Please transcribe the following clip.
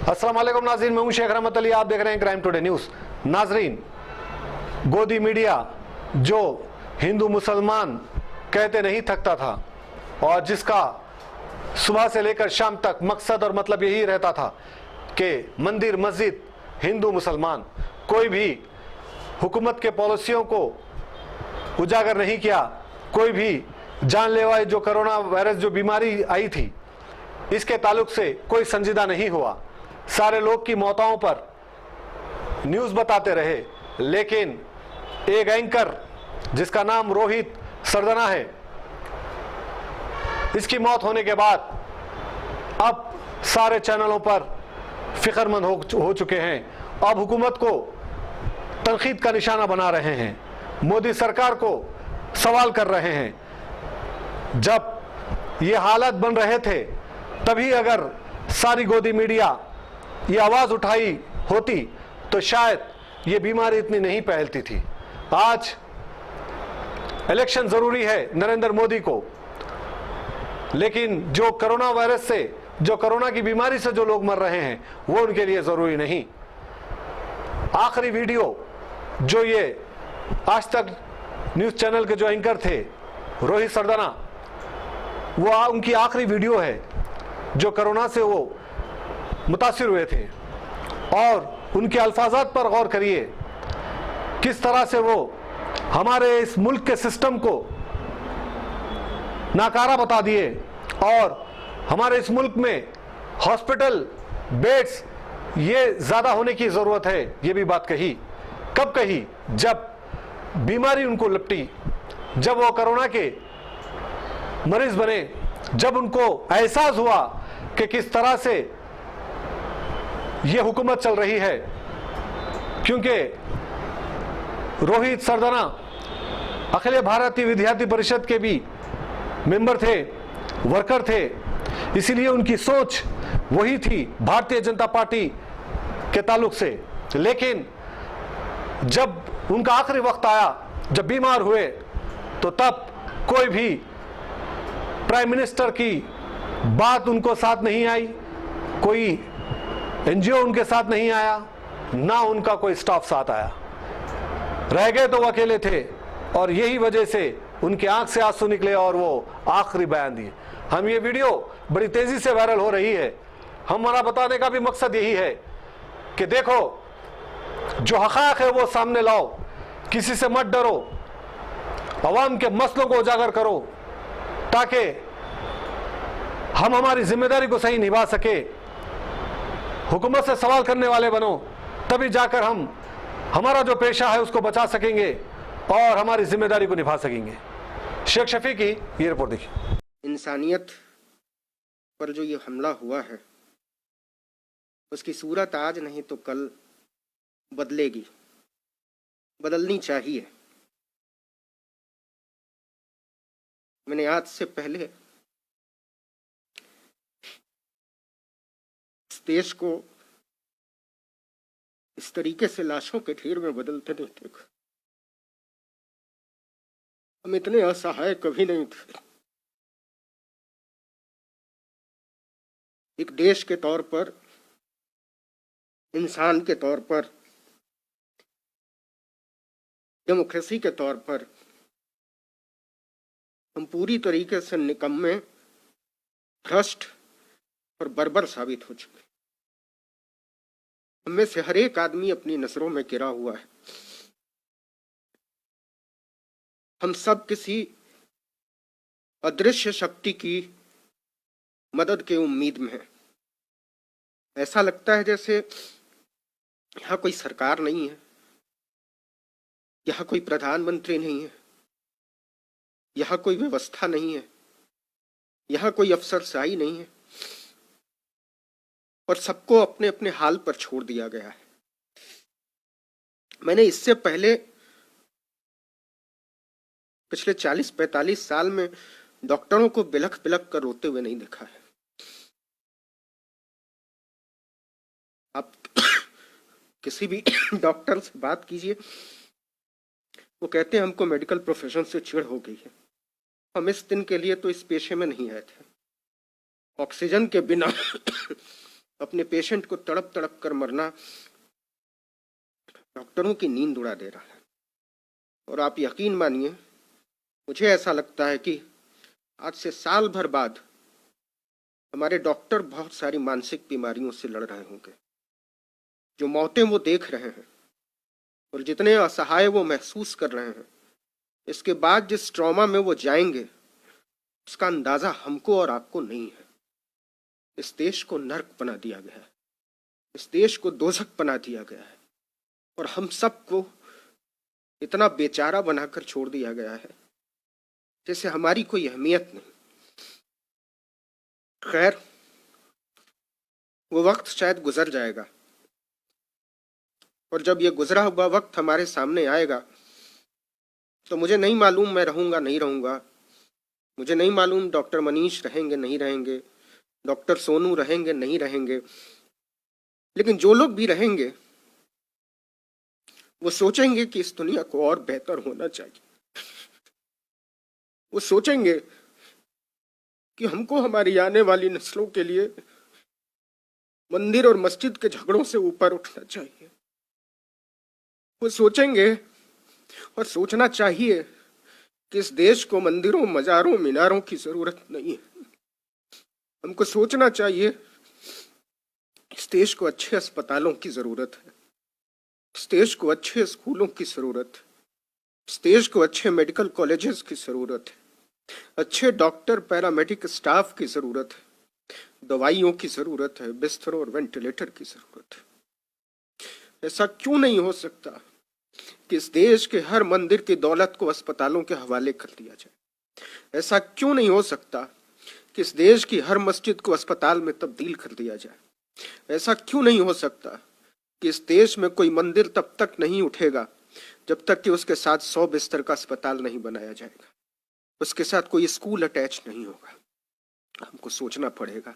अस्सलाम वालेकुम नाज़रीन, मैं हूं शेख रहमत अली, आप देख रहे हैं क्राइम टुडे न्यूज़। नाज़रीन, गोदी मीडिया जो हिंदू मुसलमान कहते नहीं थकता था और जिसका सुबह से लेकर शाम तक मकसद और मतलब यही रहता था कि मंदिर मस्जिद हिंदू मुसलमान, कोई भी हुकूमत के पॉलिसियों को उजागर नहीं किया, कोई भी जानलेवा जो कोरोना वायरस जो बीमारी आई थी इसके ताल्लुक से कोई संजीदा नहीं हुआ। सारे लोग की मौतों पर न्यूज़ बताते रहे, लेकिन एक एंकर जिसका नाम रोहित सरदना है, इसकी मौत होने के बाद अब सारे चैनलों पर फिक्रमंद हो चुके हैं। अब हुकूमत को तनकीद का निशाना बना रहे हैं, मोदी सरकार को सवाल कर रहे हैं। जब ये हालात बन रहे थे तभी अगर सारी गोदी मीडिया ये आवाज़ उठाई होती तो शायद ये बीमारी इतनी नहीं फैलती थी। आज इलेक्शन ज़रूरी है नरेंद्र मोदी को, लेकिन जो कोरोना वायरस से, जो कोरोना की बीमारी से जो लोग मर रहे हैं वो उनके लिए ज़रूरी नहीं। आखिरी वीडियो जो ये आज तक न्यूज़ चैनल के जो एंकर थे रोहित सरदना, वो उनकी आखिरी वीडियो है जो कोरोना से वो मुतासिर हुए थे, और उनके अल्फाजात पर गौर करिए किस तरह से वो हमारे इस मुल्क के सिस्टम को नाकारा बता दिए और हमारे इस मुल्क में हॉस्पिटल बेड्स ये ज़्यादा होने की ज़रूरत है, ये भी बात कही। कब कही? जब बीमारी उनको लपटी, जब वो कोरोना के मरीज बने, जब उनको एहसास हुआ कि किस तरह से ये हुकूमत चल रही है। क्योंकि रोहित सरदना अखिल भारतीय विद्यार्थी परिषद के भी मेंबर थे, वर्कर थे, इसीलिए उनकी सोच वही थी भारतीय जनता पार्टी के ताल्लुक से। लेकिन जब उनका आखिरी वक्त आया, जब बीमार हुए, तो तब कोई भी प्राइम मिनिस्टर की बात उनको साथ नहीं आई, कोई एनजीओ उनके साथ नहीं आया, ना उनका कोई स्टाफ साथ आया। रह गए तो वो अकेले थे, और यही वजह से उनके आंख से आंसू निकले और वो आखिरी बयान दिए। हम ये वीडियो बड़ी तेजी से वायरल हो रही है, हमारा बताने का भी मकसद यही है कि देखो जो हक़ाइक़ है वो सामने लाओ, किसी से मत डरो, अवाम के मसलों को उजागर करो ताकि हम हमारी जिम्मेदारी को सही निभा सके। हुकूमत से सवाल करने वाले बनो, तभी जाकर हम हमारा जो पेशा है उसको बचा सकेंगे और हमारी जिम्मेदारी को निभा सकेंगे। शेख शफी की ये रिपोर्ट देखिए। इंसानियत पर जो ये हमला हुआ है उसकी सूरत आज नहीं तो कल बदलेगी, बदलनी चाहिए। मैंने आज से पहले इस देश को इस तरीके से लाशों के ढेर में बदलते नहीं देखा। हम इतने असहाय कभी नहीं थे। एक देश के तौर पर, इंसान के तौर पर, डेमोक्रेसी के तौर पर हम पूरी तरीके से निकम्मे, भ्रष्ट और बर्बर साबित हो चुके। हम में से हर एक आदमी अपनी नजरों में गिरा हुआ है। हम सब किसी अदृश्य शक्ति की मदद के उम्मीद में हैं। ऐसा लगता है जैसे यहाँ कोई सरकार नहीं है, यहाँ कोई प्रधानमंत्री नहीं है, यहाँ कोई व्यवस्था नहीं है, यहाँ कोई अफसरशाही नहीं है, और सबको अपने अपने हाल पर छोड़ दिया गया है। मैंने इससे पहले पिछले 40-45 साल में डॉक्टरों को बिलख बिलख कर रोते हुए नहीं देखा है। आप किसी भी डॉक्टर से बात कीजिए, वो कहते हैं हमको मेडिकल प्रोफेशन से चिढ़ हो गई है, हम इस दिन के लिए तो इस पेशे में नहीं आए थे। ऑक्सीजन के बिना अपने पेशेंट को तड़प तड़प कर मरना डॉक्टरों की नींद उड़ा दे रहा है। और आप यकीन मानिए, मुझे ऐसा लगता है कि आज से साल भर बाद हमारे डॉक्टर बहुत सारी मानसिक बीमारियों से लड़ रहे होंगे। जो मौतें वो देख रहे हैं और जितने असहाय वो महसूस कर रहे हैं, इसके बाद जिस ट्रॉमा में वो जाएंगे उसका अंदाजा हमको और आपको नहीं है। इस देश को नर्क बना दिया गया है, इस देश को दोजख बना दिया गया है और हम सबको इतना बेचारा बनाकर छोड़ दिया गया है जैसे हमारी कोई अहमियत नहीं। खैर, वो वक्त शायद गुजर जाएगा और जब ये गुजरा हुआ वक्त हमारे सामने आएगा तो मुझे नहीं मालूम मैं रहूंगा नहीं रहूंगा, मुझे नहीं मालूम डॉक्टर मनीष रहेंगे नहीं रहेंगे, डॉक्टर सोनू रहेंगे नहीं रहेंगे, लेकिन जो लोग भी रहेंगे वो सोचेंगे कि इस दुनिया को और बेहतर होना चाहिए। वो सोचेंगे कि हमको हमारी आने वाली नस्लों के लिए मंदिर और मस्जिद के झगड़ों से ऊपर उठना चाहिए। वो सोचेंगे और सोचना चाहिए कि इस देश को मंदिरों, मजारों, मीनारों की जरूरत नहीं है। हमको सोचना चाहिए इस देश को अच्छे अस्पतालों की जरूरत है, इस देश को अच्छे स्कूलों की जरूरत है, इस देश को अच्छे मेडिकल कॉलेजेस की जरूरत है, अच्छे डॉक्टर, पैरामेडिक स्टाफ की जरूरत है, दवाइयों की जरूरत है, बिस्तरों और वेंटिलेटर की जरूरत है। ऐसा क्यों नहीं हो सकता कि इस देश के हर मंदिर की दौलत को अस्पतालों के हवाले कर दिया जाए? ऐसा क्यों नहीं हो सकता कि इस देश की हर मस्जिद को अस्पताल में तब्दील कर दिया जाए? ऐसा क्यों नहीं हो सकता कि इस देश में कोई मंदिर तब तक नहीं उठेगा जब तक कि उसके साथ 100 बिस्तर का अस्पताल नहीं बनाया जाएगा, उसके साथ कोई स्कूल अटैच नहीं होगा? हमको सोचना पड़ेगा।